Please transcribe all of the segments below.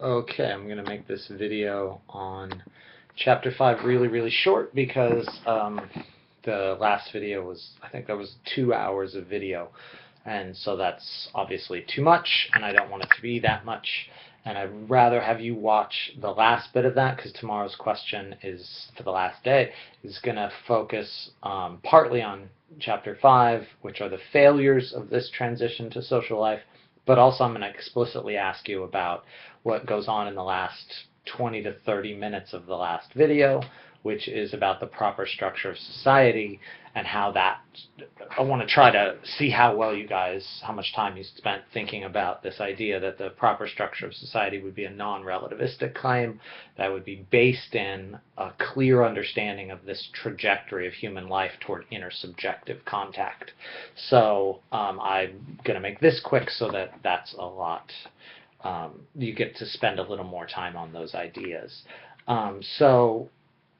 Okay, I'm going to make this video on Chapter 5 really, really short because the last video was, I think that was 2 hours of video, and so that's obviously too much, and I don't want it to be that much, and I'd rather have you watch the last bit of that, because tomorrow's question is, for the last day, is going to focus partly on Chapter 5, which are the failures of this transition to social life, but also I'm going to explicitly ask you about what goes on in the last 20 to 30 minutes of the last video, which is about the proper structure of society and how that, I want to try to see how well you guys, how much time you spent thinking about this idea that the proper structure of society would be a non-relativistic claim that would be based in a clear understanding of this trajectory of human life toward intersubjective contact. So I'm going to make this quick so that that's a lot. You get to spend a little more time on those ideas.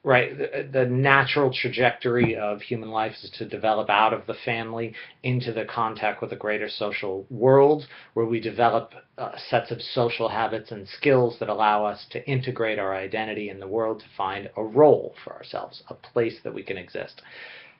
Right, the natural trajectory of human life is to develop out of the family into the contact with a greater social world, where we develop sets of social habits and skills that allow us to integrate our identity in the world, to find a role for ourselves, a place that we can exist.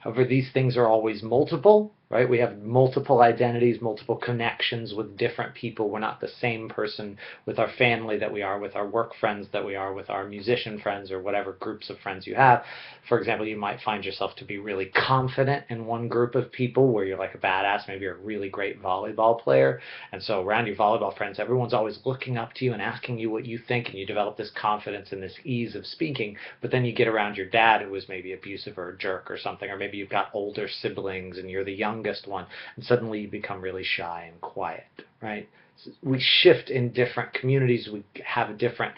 However, these things are always multiple, right? We have multiple identities, multiple connections with different people. We're not the same person with our family that we are with our work friends, that we are with our musician friends, or whatever groups of friends you have. For example, you might find yourself to be really confident in one group of people where you're like a badass, maybe you're a really great volleyball player, and so around your volleyball friends, everyone's always looking up to you and asking you what you think, and you develop this confidence and this ease of speaking. But then you get around your dad, who was maybe abusive or a jerk or something, or maybe you've got older siblings and you're the youngest one, and suddenly you become really shy and quiet, right? So we shift in different communities, we have different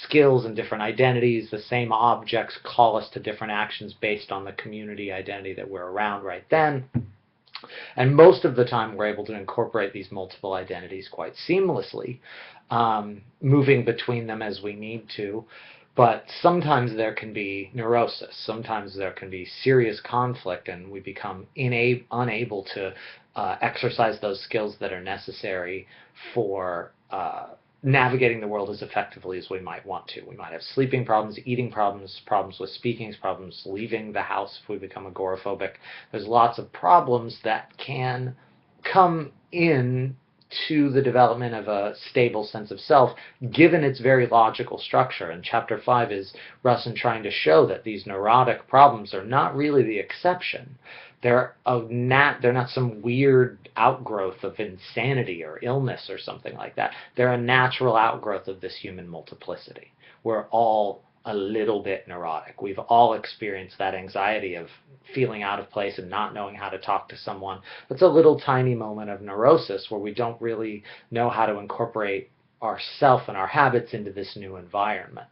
skills and different identities. The same objects call us to different actions based on the community identity that we're around right then. And most of the time we're able to incorporate these multiple identities quite seamlessly, moving between them as we need to. But sometimes there can be neurosis, sometimes there can be serious conflict, and we become unable to exercise those skills that are necessary for navigating the world as effectively as we might want to. We might have sleeping problems, eating problems, problems with speaking, problems leaving the house if we become agoraphobic. There's lots of problems that can come in to the development of a stable sense of self, given its very logical structure. And Chapter 5 is Russon trying to show that these neurotic problems are not really the exception. They're not some weird outgrowth of insanity or illness or something like that. They're a natural outgrowth of this human multiplicity. We're all a little bit neurotic. We've all experienced that anxiety of feeling out of place and not knowing how to talk to someone. That's a little tiny moment of neurosis where we don't really know how to incorporate ourself and our habits into this new environment.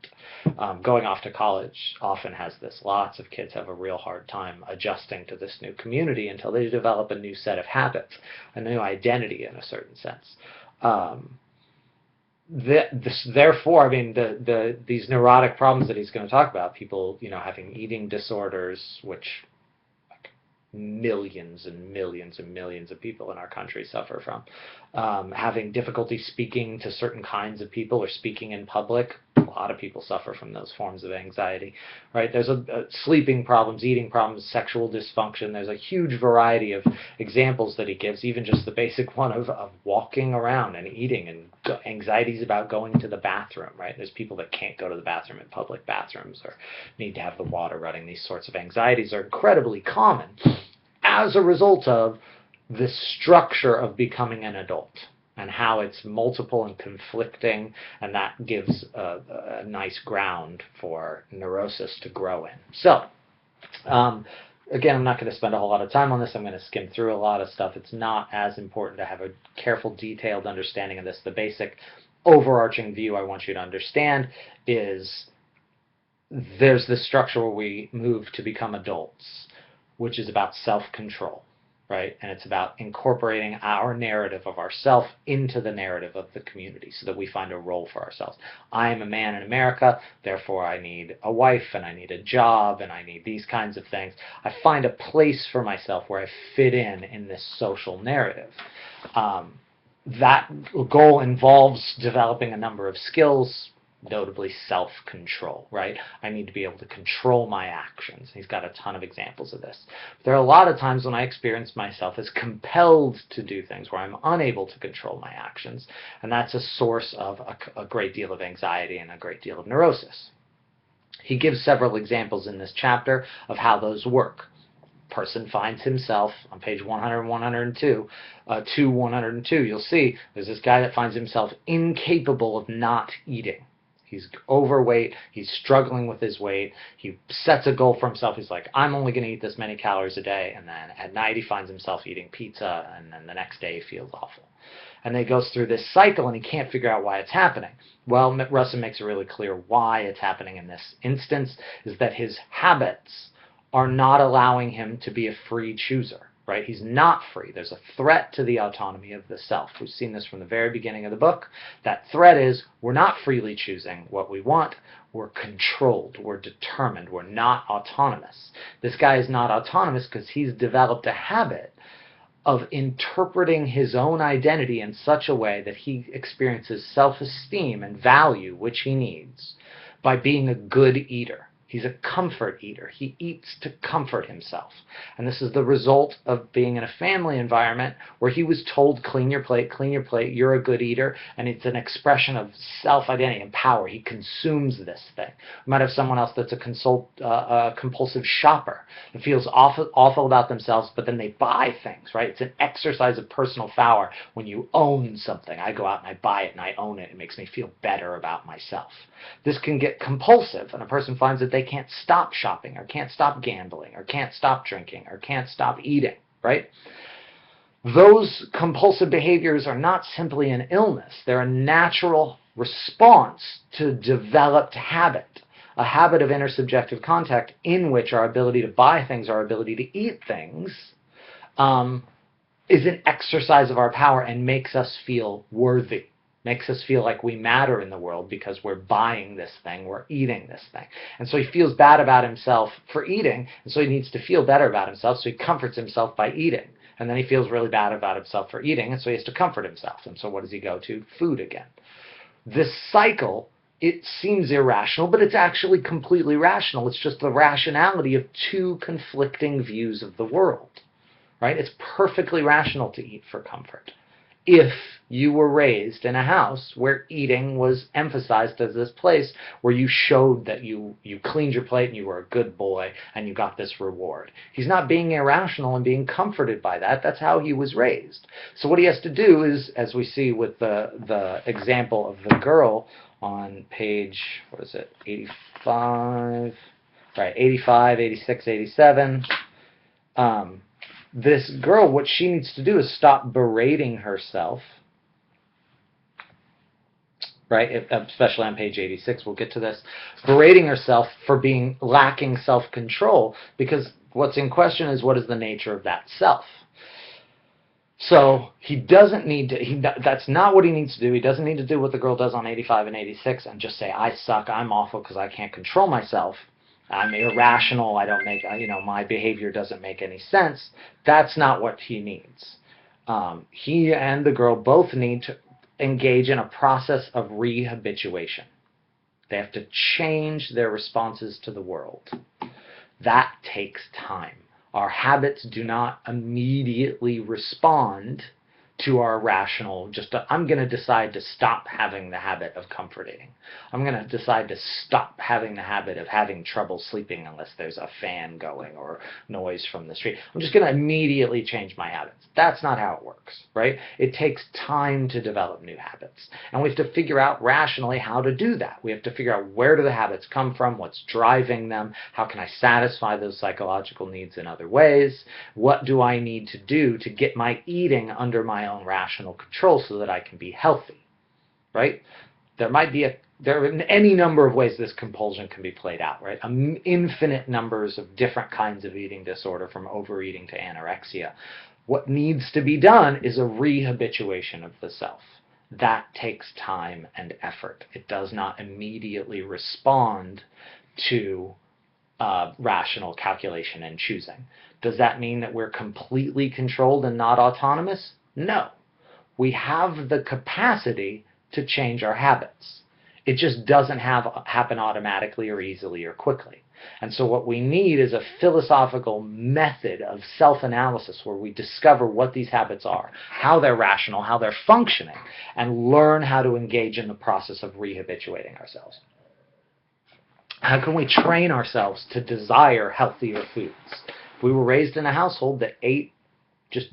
Going off to college often has this. Lots of kids have a real hard time adjusting to this new community until they develop a new set of habits, a new identity in a certain sense. Therefore, I mean, these neurotic problems that he's going to talk about, people, having eating disorders, which millions and millions and millions of people in our country suffer from, having difficulty speaking to certain kinds of people or speaking in public. A lot of people suffer from those forms of anxiety, right? There's sleeping problems, eating problems, sexual dysfunction. There's a huge variety of examples that he gives, even just the basic one of walking around and eating, and anxieties about going to the bathroom, right? There's people that can't go to the bathroom in public bathrooms or need to have the water running. These sorts of anxieties are incredibly common as a result of the structure of becoming an adult, and how it's multiple and conflicting, and that gives a nice ground for neurosis to grow in. So, again, I'm not going to spend a whole lot of time on this. I'm going to skim through a lot of stuff. It's not as important to have a careful, detailed understanding of this. The basic overarching view I want you to understand is there's this structure where we move to become adults, which is about self-control. Right? And it's about incorporating our narrative of ourself into the narrative of the community so that we find a role for ourselves. I am a man in America, therefore I need a wife, and I need a job, and I need these kinds of things. I find a place for myself where I fit in this social narrative. that goal involves developing a number of skills, notably self-control, right? I need to be able to control my actions. He's got a ton of examples of this. There are a lot of times when I experience myself as compelled to do things where I'm unable to control my actions, and that's a source of a great deal of anxiety and a great deal of neurosis. He gives several examples in this chapter of how those work. Person finds himself on page 100 and 102, 102, you'll see there's this guy that finds himself incapable of not eating. He's overweight, he's struggling with his weight, he sets a goal for himself, he's like, I'm only going to eat this many calories a day, and then at night he finds himself eating pizza, and then the next day he feels awful. And then he goes through this cycle and he can't figure out why it's happening. Well, Russon makes it really clear why it's happening in this instance, is that his habits are not allowing him to be a free chooser, right? He's not free. There's a threat to the autonomy of the self. We've seen this from the very beginning of the book. That threat is we're not freely choosing what we want. We're controlled. We're determined. We're not autonomous. This guy is not autonomous because he's developed a habit of interpreting his own identity in such a way that he experiences self-esteem and value, which he needs, by being a good eater. He's a comfort eater. He eats to comfort himself. And this is the result of being in a family environment where he was told, clean your plate, you're a good eater, and it's an expression of self-identity and power. He consumes this thing. You might have someone else that's a compulsive shopper that feels awful about themselves, but then they buy things, right? It's an exercise of personal power when you own something. I go out and I buy it and I own it. It makes me feel better about myself. This can get compulsive, and a person finds that they can't stop shopping, or can't stop gambling, or can't stop drinking, or can't stop eating, right? Those compulsive behaviors are not simply an illness. They're a natural response to developed habit, a habit of intersubjective contact in which our ability to buy things, our ability to eat things, is an exercise of our power and makes us feel worthy. Makes us feel like we matter in the world because we're buying this thing, we're eating this thing. And so he feels bad about himself for eating, and so he needs to feel better about himself, so he comforts himself by eating. And then he feels really bad about himself for eating, and so he has to comfort himself. And so what does he go to? Food again. This cycle, it seems irrational, but it's actually completely rational. It's just the rationality of two conflicting views of the world, right? It's perfectly rational to eat for comfort if you were raised in a house where eating was emphasized as this place where you showed that you cleaned your plate and you were a good boy and you got this reward. He's not being irrational and being comforted by that. That's how he was raised. So what he has to do is, as we see with the example of the girl on page, 85? Right, 85, 86, 87. This girl, what she needs to do is stop berating herself, right? Especially on page 86, we'll get to this. Berating herself for being lacking self-control, because what's in question is what is the nature of that self. So he doesn't need to, that's not what he needs to do. He doesn't need to do what the girl does on 85 and 86 and just say, I suck, I'm awful because I can't control myself. I'm irrational, I don't make, my behavior doesn't make any sense. That's not what he needs. He and the girl both need to engage in a process of rehabituation. They have to change their responses to the world. That takes time. Our habits do not immediately respond to our rational, I'm going to decide to stop having the habit of comfort eating. I'm going to decide to stop having the habit of having trouble sleeping unless there's a fan going or noise from the street. I'm just going to immediately change my habits. That's not how it works, right? It takes time to develop new habits. And we have to figure out rationally how to do that. We have to figure out where do the habits come from, what's driving them, how can I satisfy those psychological needs in other ways, what do I need to do to get my eating under my own rational control so that I can be healthy, right? There are any number of ways this compulsion can be played out, right? Infinite numbers of different kinds of eating disorder, from overeating to anorexia. What needs to be done is a rehabituation of the self. That takes time and effort. It does not immediately respond to rational calculation and choosing. Does that mean that we're completely controlled and not autonomous? No. we have the capacity to change our habits. It just doesn't happen automatically or easily or quickly. And so what we need is a philosophical method of self-analysis where we discover what these habits are, how they're rational, how they're functioning, and learn how to engage in the process of rehabituating ourselves. How can we train ourselves to desire healthier foods? If we were raised in a household that ate just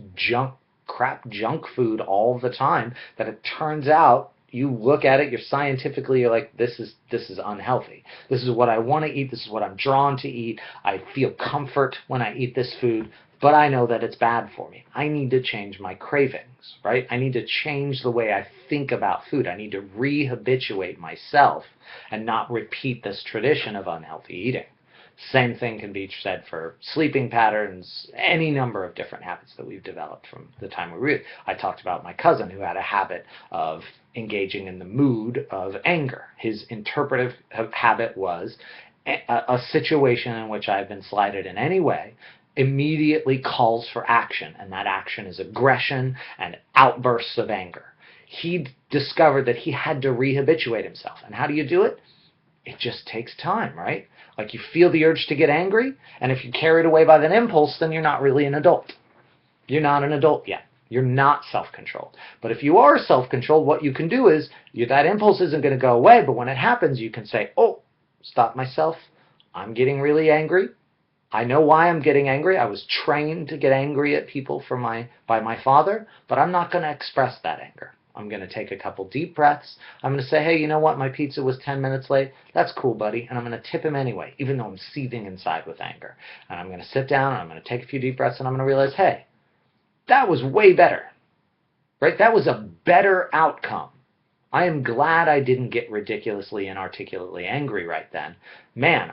crap junk food all the time, that it turns out you look at it, you're like, this is unhealthy. This is what I want to eat. This is what I'm drawn to eat. I feel comfort when I eat this food, but I know that it's bad for me. I need to change my cravings, right? I need to change the way I think about food. I need to rehabituate myself and not repeat this tradition of unhealthy eating. Same thing can be said for sleeping patterns, any number of different habits that we've developed from the time we were. I talked about my cousin who had a habit of engaging in the mood of anger. His interpretive habit was a situation in which I've been slighted in any way immediately calls for action, and that action is aggression and outbursts of anger. He discovered that he had to rehabituate himself. And how do you do it? It just takes time, right? Like you feel the urge to get angry, and if you're carried away by that impulse, then you're not really an adult. You're not an adult yet. You're not self-controlled. But if you are self-controlled, what you can do is, that impulse isn't going to go away, but when it happens, you can say, oh, stop myself. I'm getting really angry. I know why I'm getting angry. I was trained to get angry at people by my father, but I'm not going to express that anger. I'm going to take a couple deep breaths. I'm going to say, hey, you know what? My pizza was 10 minutes late. That's cool, buddy. And I'm going to tip him anyway, even though I'm seething inside with anger. And I'm going to sit down, and I'm going to take a few deep breaths, and I'm going to realize, hey, that was way better, right? That was a better outcome. I am glad I didn't get ridiculously and articulately angry right then. Man,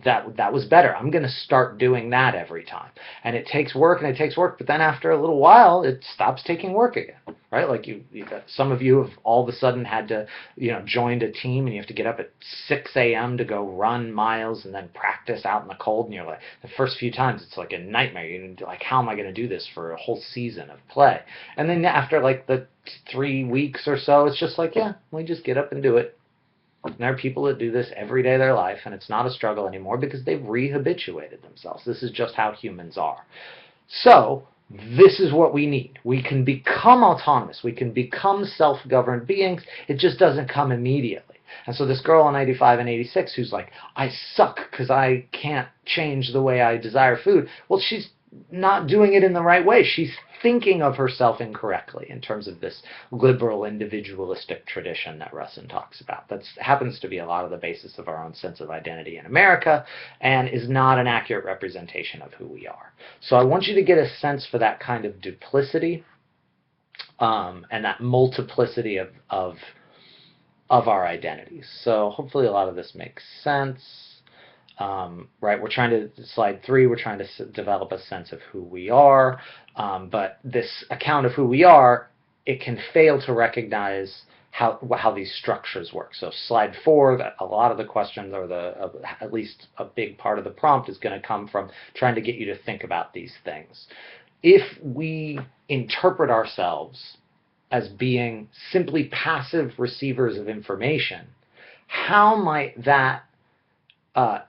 that was better. I'm going to start doing that every time. And it takes work, but then after a little while, it stops taking work again, right? Like some of you have all of a sudden had to, joined a team, and you have to get up at 6 a.m. to go run miles and then practice out in the cold. And you're like, the first few times, it's like a nightmare. You're like, how am I going to do this for a whole season of play? And then after like the 3 weeks or so, it's just like, yeah, we just get up and do it. And there are people that do this every day of their life, and it's not a struggle anymore because they've rehabituated themselves. This is just how humans are. So this is what we need. We can become autonomous. We can become self-governed beings. It just doesn't come immediately. And so this girl in 85 and 86 who's like, I suck because I can't change the way I desire food. Well, she's not doing it in the right way. She's thinking of herself incorrectly in terms of this liberal individualistic tradition that Russon talks about. That happens to be a lot of the basis of our own sense of identity in America and is not an accurate representation of who we are. So I want you to get a sense for that kind of duplicity and that multiplicity of our identities. So hopefully a lot of this makes sense. Right, we're trying to, slide 3, we're trying to develop a sense of who we are, but this account of who we are, it can fail to recognize how these structures work. So slide 4, that a lot of the questions, or at least a big part of the prompt, is going to come from trying to get you to think about these things. If we interpret ourselves as being simply passive receivers of information, how might that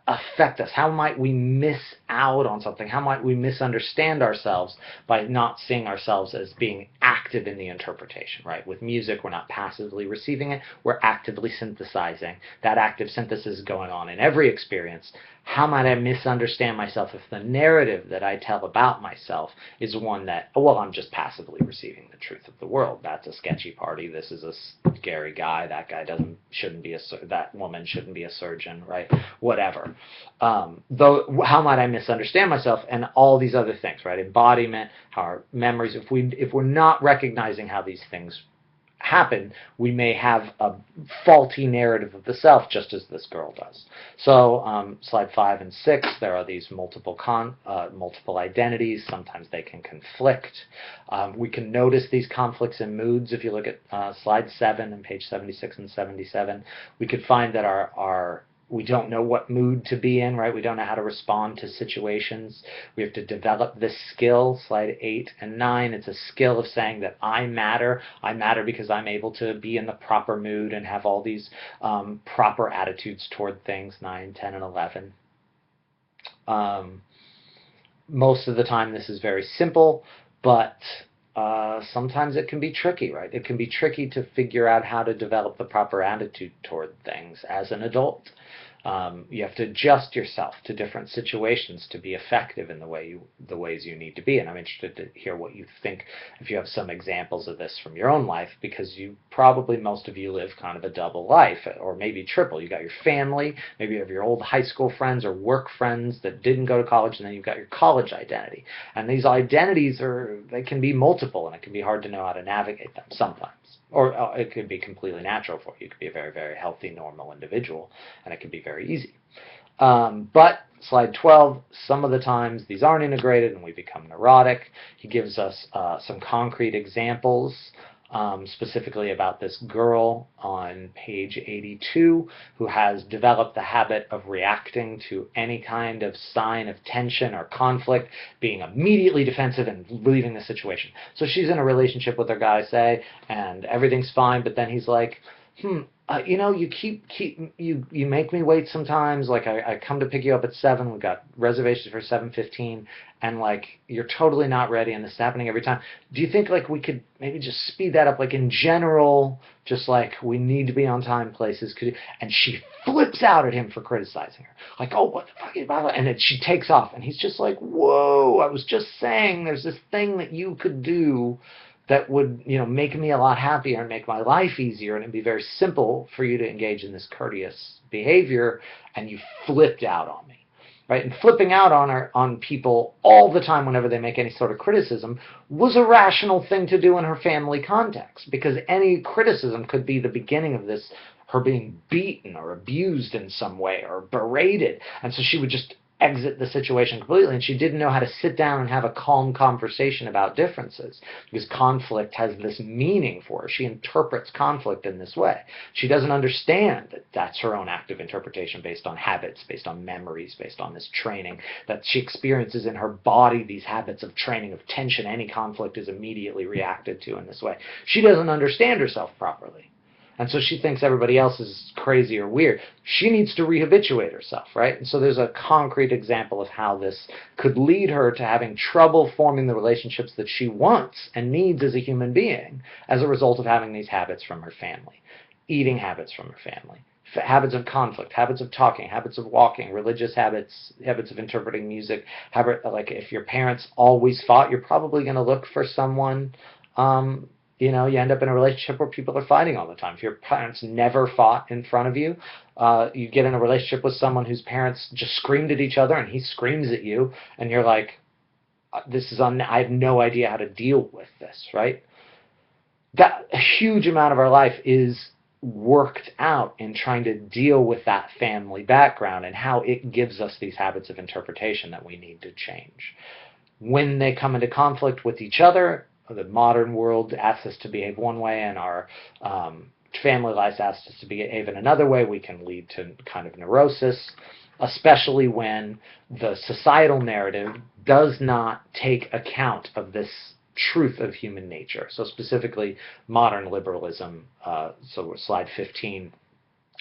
affect us? How might we miss out on something? How might we misunderstand ourselves by not seeing ourselves as being active in the interpretation, right? With music, we're not passively receiving it, we're actively synthesizing. That active synthesis is going on in every experience. How might I misunderstand myself if the narrative that I tell about myself is one that, well, I'm just passively receiving the truth of the world. That's a sketchy party. This is a scary guy. That guy shouldn't be that woman shouldn't be a surgeon, right? Whatever. Though, how might I misunderstand myself and all these other things, right? Embodiment, our memories. If we're not recognizing how these things happen, we may have a faulty narrative of the self, just as this girl does. So slide 5 and 6, there are these multiple identities. Sometimes they can conflict. We can notice these conflicts in moods. If you look at slide 7 and page 76 and 77, we could find that our we don't know what mood to be in, right? We don't know how to respond to situations. We have to develop this skill, slide 8 and 9. It's a skill of saying that I matter. I matter because I'm able to be in the proper mood and have all these proper attitudes toward things, 9, 10, and 11. Most of the time this is very simple, but sometimes it can be tricky, right? It can be tricky to figure out how to develop the proper attitude toward things as an adult. You have to adjust yourself to different situations to be effective in the ways you need to be. And I'm interested to hear what you think, if you have some examples of this from your own life, because most of you live kind of a double life, or maybe triple. You got your family, maybe you have your old high school friends or work friends that didn't go to college, and then you've got your college identity. And these identities they can be multiple, and it can be hard to know how to navigate them sometimes. Or it could be completely natural for you. You could be a very, very healthy, normal individual, and it can be very easy. But slide 12, some of the times these aren't integrated and we become neurotic. He gives us some concrete examples, specifically about this girl on page 82 who has developed the habit of reacting to any kind of sign of tension or conflict, being immediately defensive and leaving the situation. So she's in a relationship with her guy, say, and everything's fine, but then he's like, you know, you make me wait sometimes. Like I come to pick you up at 7. We've got reservations for 7:15, and like you're totally not ready, and this is happening every time. Do you think like we could maybe just speed that up? Like in general, just like we need to be on time places. And she flips out at him for criticizing her. Like, oh, what the fuck is blah, blah. And then she takes off, and he's just like, whoa! I was just saying, there's this thing that you could do that would, you know, make me a lot happier and make my life easier, and it'd be very simple for you to engage in this courteous behavior, and you flipped out on me, right? And flipping out on people all the time whenever they make any sort of criticism was a rational thing to do in her family context, because any criticism could be the beginning of this, her being beaten or abused in some way or berated, and so she would just exit the situation completely, and she didn't know how to sit down and have a calm conversation about differences, because conflict has this meaning for her. She interprets conflict in this way. She doesn't understand that that's her own active interpretation based on habits, based on memories, based on this training, that she experiences in her body these habits of training, of tension. Any conflict is immediately reacted to in this way. She doesn't understand herself properly. And so she thinks everybody else is crazy or weird. She needs to rehabituate herself, right? And so there's a concrete example of how this could lead her to having trouble forming the relationships that she wants and needs as a human being as a result of having these habits from her family. Eating habits from her family. Habits of conflict, habits of talking, habits of walking, religious habits, habits of interpreting music. Like if your parents always fought, you're probably going to look for someone, you know, you end up in a relationship where people are fighting all the time. If your parents never fought in front of you, you get in a relationship with someone whose parents just screamed at each other and he screams at you, and you're like, I have no idea how to deal with this, right? That a huge amount of our life is worked out in trying to deal with that family background and how it gives us these habits of interpretation that we need to change. When they come into conflict with each other, the modern world asks us to behave one way, and our family life asks us to behave in another way, we can lead to kind of neurosis, especially when the societal narrative does not take account of this truth of human nature. So specifically, modern liberalism, so slide 15,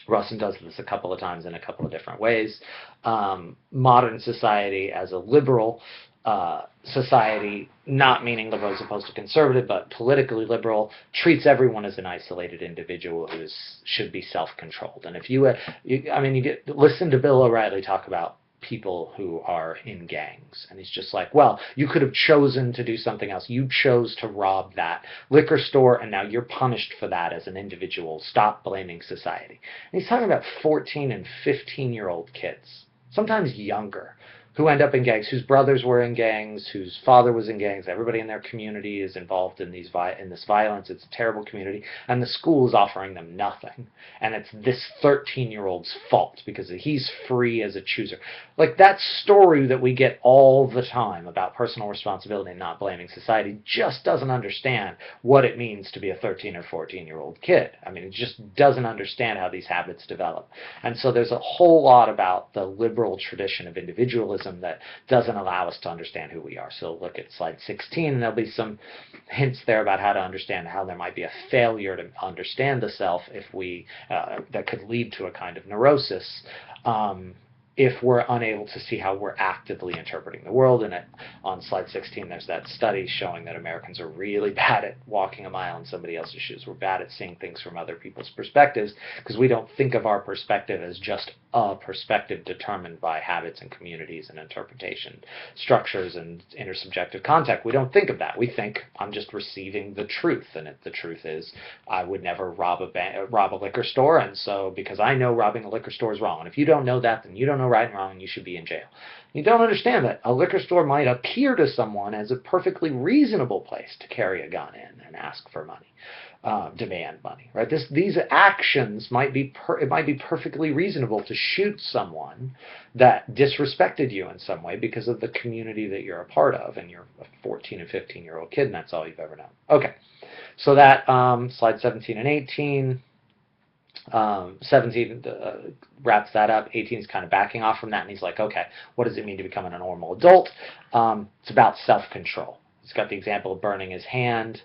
Russon does this a couple of times in a couple of different ways. Modern society as a liberal society, not meaning liberal as opposed to conservative, but politically liberal, treats everyone as an isolated individual who should be self-controlled. And if you listen to Bill O'Reilly talk about people who are in gangs, and he's just like, well, you could have chosen to do something else. You chose to rob that liquor store, and now you're punished for that as an individual. Stop blaming society. And he's talking about 14 and 15-year-old kids, sometimes younger, who end up in gangs, whose brothers were in gangs, whose father was in gangs. Everybody in their community is involved in this violence. It's a terrible community, and the school is offering them nothing. And it's this 13-year-old's fault because he's free as a chooser. Like that story that we get all the time about personal responsibility and not blaming society just doesn't understand what it means to be a 13 or 14-year-old kid. I mean, it just doesn't understand how these habits develop. And so there's a whole lot about the liberal tradition of individualism that doesn't allow us to understand who we are. So look at slide 16, and there'll be some hints there about how to understand how there might be a failure to understand the self if we that could lead to a kind of neurosis. If we're unable to see how we're actively interpreting the world. And on slide 16, there's that study showing that Americans are really bad at walking a mile in somebody else's shoes. We're bad at seeing things from other people's perspectives because we don't think of our perspective as just a perspective determined by habits and communities and interpretation structures and intersubjective contact. We don't think of that. We think I'm just receiving the truth, and if the truth is I would never rob a liquor store, and so because I know robbing a liquor store is wrong, and if you don't know that, then you don't know right and wrong, and you should be in jail. You don't understand that a liquor store might appear to someone as a perfectly reasonable place to carry a gun in and ask for money, demand money, right? These actions might be it might be perfectly reasonable to shoot someone that disrespected you in some way because of the community that you're a part of, and you're a 14 and 15-year-old kid, and that's all you've ever known. Okay, so that slide 17 and 18. 17 wraps that up. 18 is kind of backing off from that, and he's like, okay, what does it mean to become a normal adult? It's about self-control. He's got the example of burning his hand,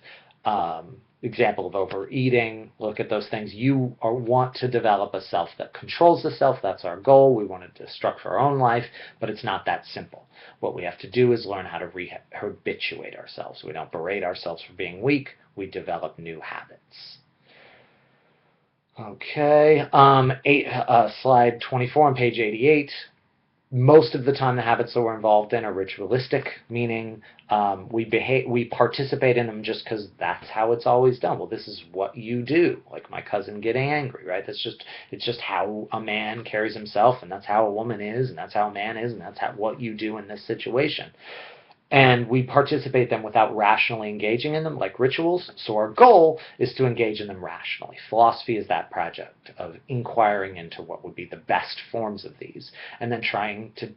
example of overeating. Look at those things. You want to develop a self that controls the self. That's our goal. We wanted to structure our own life, but it's not that simple. What we have to do is learn how to habituate ourselves. We don't berate ourselves for being weak. We develop new habits. Okay, slide 24 on page 88. Most of the time the habits that we're involved in are ritualistic, meaning we participate in them just because that's how it's always done. Well, this is what you do, like my cousin getting angry, right? It's just how a man carries himself, and that's how a woman is, and that's how a man is, and that's what you do in this situation. And we participate them without rationally engaging in them, like rituals. So our goal is to engage in them rationally. Philosophy is that project of inquiring into what would be the best forms of these, and then trying to,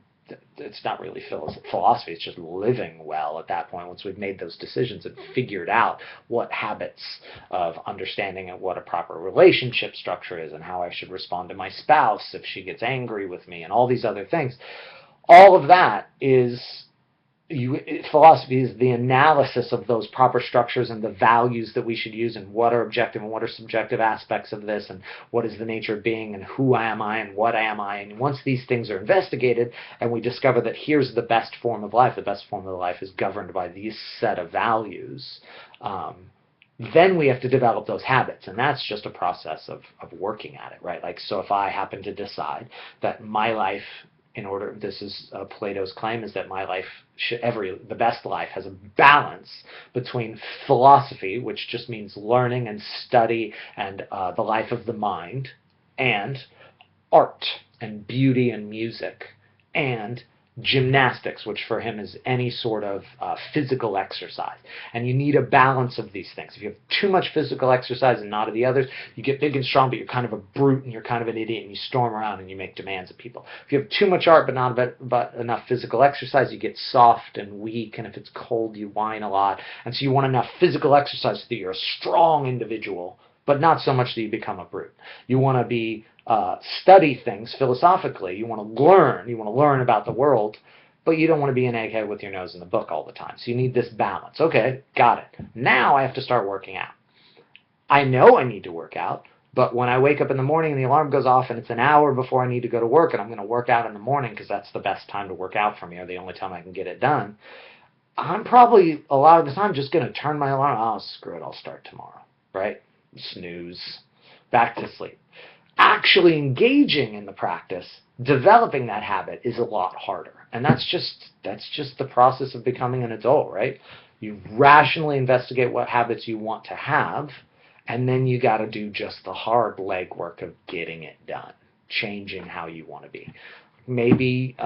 it's not really philosophy, it's just living well at that point once we've made those decisions and figured out what habits of understanding and what a proper relationship structure is and how I should respond to my spouse if she gets angry with me and all these other things. All of that is... philosophy is the analysis of those proper structures and the values that we should use, and what are objective and what are subjective aspects of this, and what is the nature of being, and who am I and what am I. And once these things are investigated and we discover that here's the best form of life, the best form of life is governed by these set of values, then we have to develop those habits, and that's just a process of working at it, right? Like, so if I happen to decide that my life, this is Plato's claim, is that my life, the best life has a balance between philosophy, which just means learning and study and the life of the mind, and art and beauty and music, and gymnastics, which for him is any sort of physical exercise. And you need a balance of these things. If you have too much physical exercise and not of the others, you get big and strong, but you're kind of a brute and you're kind of an idiot, and you storm around and you make demands of people. If you have too much art but not enough physical exercise, you get soft and weak, and if it's cold, you whine a lot. And so you want enough physical exercise so that you're a strong individual, but not so much that you become a brute. You want to study things philosophically. You want to learn about the world, but you don't want to be an egghead with your nose in the book all the time. So you need this balance. Okay, got it. Now I have to start working out. I know I need to work out, but when I wake up in the morning and the alarm goes off and it's an hour before I need to go to work, and I'm going to work out in the morning because that's the best time to work out for me, or the only time I can get it done, I'm probably a lot of the time just going to turn my alarm. Oh, screw it, I'll start tomorrow, right? Snooze, back to sleep. Actually engaging in the practice, developing that habit, is a lot harder. And that's just the process of becoming an adult, right? You rationally investigate what habits you want to have, and then you got to do just the hard legwork of getting it done, changing how you want to be. maybe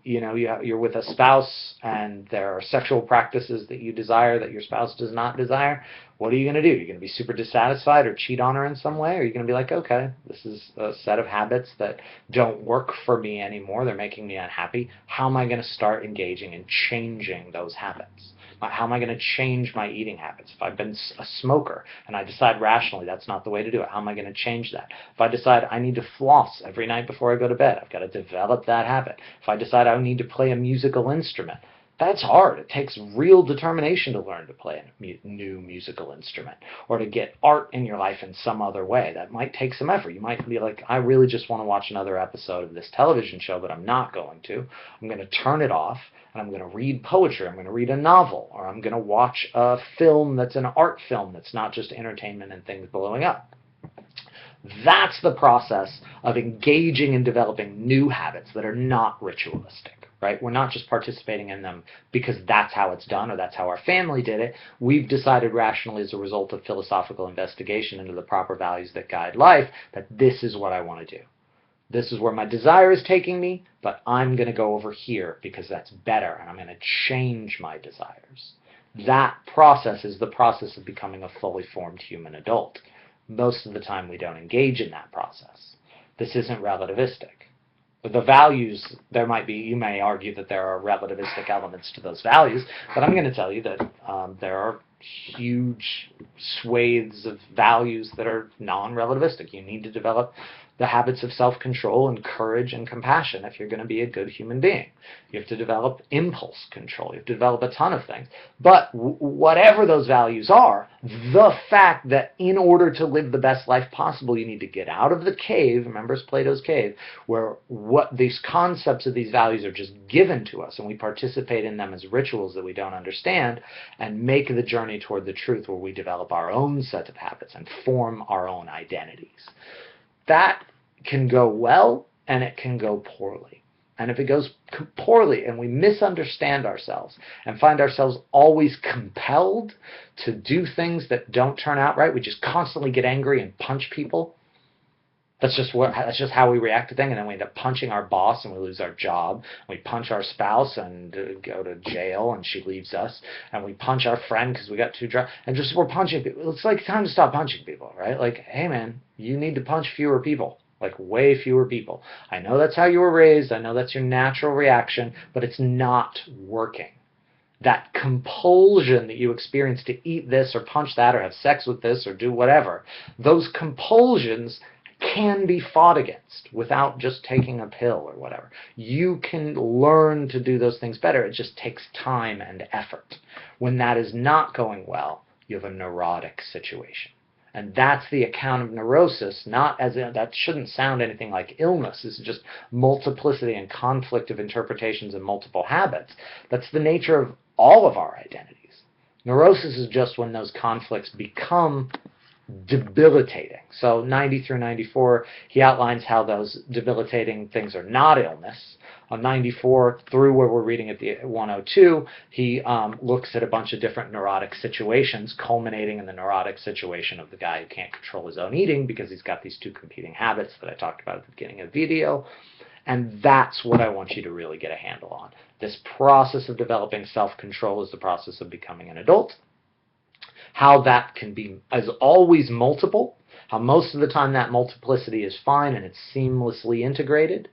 you're with a spouse and there are sexual practices that you desire that your spouse does not desire. What are you going to do? You're going to be super dissatisfied or cheat on her in some way? Or are you going to be like, okay, this is a set of habits that don't work for me anymore. They're making me unhappy. How am I going to start engaging in changing those habits? How am I going to change my eating habits? If I've been a smoker and I decide rationally that's not the way to do it, how am I going to change that? If I decide I need to floss every night before I go to bed, I've got to develop that habit. If I decide I need to play a musical instrument, that's hard. It takes real determination to learn to play a new musical instrument or to get art in your life in some other way. That might take some effort. You might be like, I really just want to watch another episode of this television show, but I'm not going to. I'm going to turn it off and I'm going to read poetry. I'm going to read a novel, or I'm going to watch a film that's an art film that's not just entertainment and things blowing up. That's the process of engaging and developing new habits that are not ritualistic, right? We're not just participating in them because that's how it's done or that's how our family did it. We've decided rationally as a result of philosophical investigation into the proper values that guide life that this is what I want to do. This is where my desire is taking me, but I'm going to go over here because that's better, and I'm going to change my desires. That process is the process of becoming a fully formed human adult. Most of the time we don't engage in that process. This isn't relativistic. The values, you may argue that there are relativistic elements to those values, but I'm going to tell you that there are huge swathes of values that are non-relativistic. You need to develop the habits of self-control and courage and compassion if you're going to be a good human being. You have to develop impulse control. You have to develop a ton of things. But whatever those values are, the fact that in order to live the best life possible, you need to get out of the cave, remember Plato's cave, where what these concepts of these values are just given to us, and we participate in them as rituals that we don't understand, and make the journey toward the truth where we develop our own set of habits and form our own identities. That can go well, and it can go poorly. And if it goes poorly and we misunderstand ourselves and find ourselves always compelled to do things that don't turn out right, we just constantly get angry and punch people. That's just how we react to things, and then we end up punching our boss and we lose our job. We punch our spouse and go to jail and she leaves us, and we punch our friend because we got too drunk, and just we're punching people. It's like time to stop punching people, right? Like, hey man, you need to punch fewer people, like way fewer people. I know that's how you were raised. I know that's your natural reaction, but it's not working. That compulsion that you experience to eat this or punch that or have sex with this or do whatever, those compulsions can be fought against without just taking a pill or whatever. You can learn to do those things better. It just takes time and effort. When that is not going well, you have a neurotic situation. And that's the account of neurosis, not as that shouldn't sound anything like illness. This is just multiplicity and conflict of interpretations and multiple habits. That's the nature of all of our identities. Neurosis is just when those conflicts become debilitating. So 90 through 94, he outlines how those debilitating things are not illness. On 94 through where we're reading at the 102, he looks at a bunch of different neurotic situations, culminating in the neurotic situation of the guy who can't control his own eating because he's got these two competing habits that I talked about at the beginning of the video. And that's what I want you to really get a handle on. This process of developing self-control is the process of becoming an adult. How that can be, as always, multiple. How most of the time that multiplicity is fine and it's seamlessly integrated.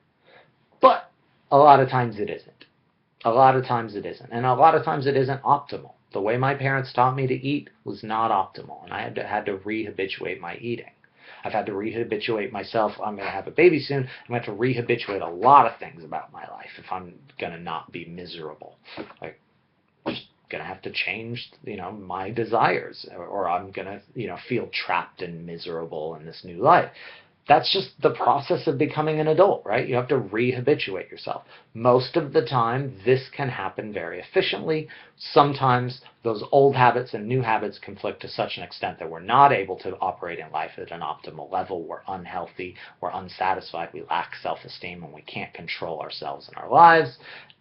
But a lot of times it isn't. A lot of times it isn't. And a lot of times it isn't optimal. The way my parents taught me to eat was not optimal. And I had to rehabituate my eating. I've had to rehabituate myself. I'm going to have a baby soon. I'm going to have to rehabituate a lot of things about my life if I'm going to not be miserable. Like, just going to have to change, my desires, or I'm going to, feel trapped and miserable in this new life. That's just the process of becoming an adult, right? You have to rehabituate yourself. Most of the time, this can happen very efficiently. Sometimes those old habits and new habits conflict to such an extent that we're not able to operate in life at an optimal level. We're unhealthy, we're unsatisfied, we lack self-esteem, and we can't control ourselves and our lives.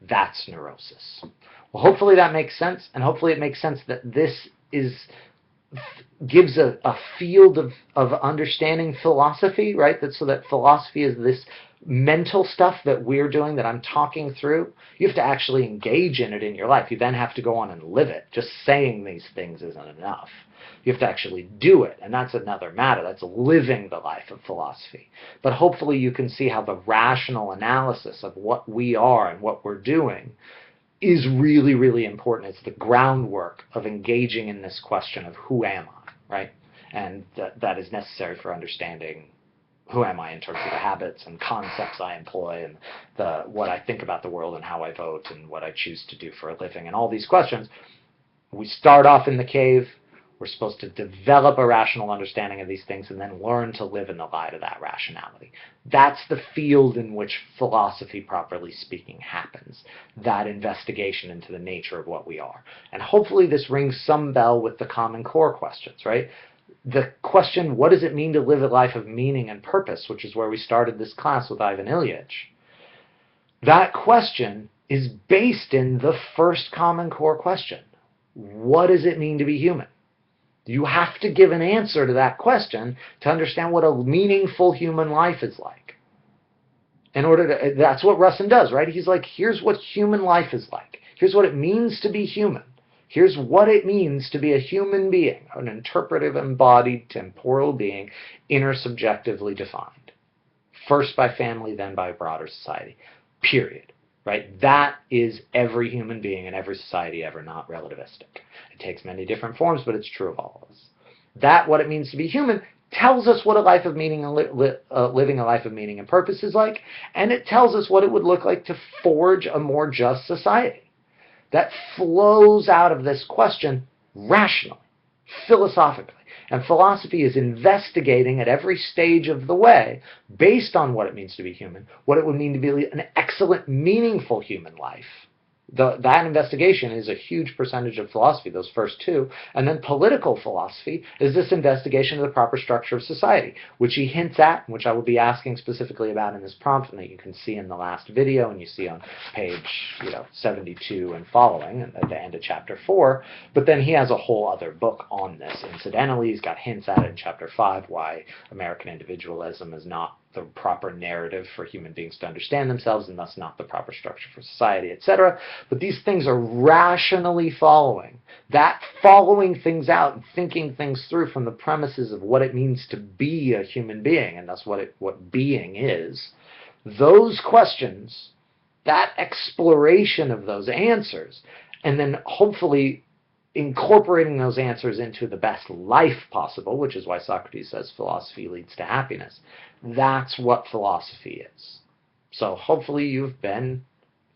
That's neurosis. Well, hopefully that makes sense, and hopefully it makes sense that this is gives a field of understanding philosophy, right? So that philosophy is this mental stuff that we're doing, that I'm talking through. You have to actually engage in it in your life. You then have to go on and live it. Just saying these things isn't enough. You have to actually do it, and that's another matter. That's living the life of philosophy. But hopefully you can see how the rational analysis of what we are and what we're doing is really, really important. It's the groundwork of engaging in this question of who am I, right? And that is necessary for understanding who am I in terms of the habits and concepts I employ, and what I think about the world, and how I vote, and what I choose to do for a living, and all these questions. We start off in the cave. We're supposed to develop a rational understanding of these things and then learn to live in the light of that rationality. That's the field in which philosophy, properly speaking, happens. That investigation into the nature of what we are. And hopefully this rings some bell with the Common Core questions, right? The question, what does it mean to live a life of meaning and purpose, which is where we started this class with Ivan Ilyich. That question is based in the first Common Core question. What does it mean to be human? You have to give an answer to that question to understand what a meaningful human life is like. That's what Russon does, right? He's like, here's what human life is like. Here's what it means to be human. Here's what it means to be a human being, an interpretive, embodied, temporal being, intersubjectively defined. First by family, then by broader society. Period. Right? That is every human being in every society ever, not relativistic. It takes many different forms, but it's true of all of us. That, what it means to be human, tells us what a life of meaning, living a life of meaning and purpose is like, and it tells us what it would look like to forge a more just society. That flows out of this question rationally, philosophically. And philosophy is investigating at every stage of the way, based on what it means to be human, what it would mean to be an excellent, meaningful human life. That investigation is a huge percentage of philosophy, those first two. And then political philosophy is this investigation of the proper structure of society, which he hints at, which I will be asking specifically about in this prompt, and that you can see in the last video, and you see on page 72 and following, at the end of chapter 4. But then he has a whole other book on this. Incidentally, he's got hints at it in chapter 5, why American individualism is not the proper narrative for human beings to understand themselves, and thus not the proper structure for society, etc. But these things are rationally following. That following things out and thinking things through from the premises of what it means to be a human being, and thus what being is, those questions, that exploration of those answers, and then hopefully incorporating those answers into the best life possible, which is why Socrates says philosophy leads to happiness. That's what philosophy is. So hopefully you've been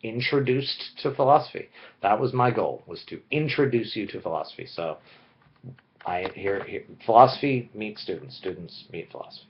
introduced to philosophy. That was my goal, was to introduce you to philosophy. So philosophy meets students, students meet philosophy.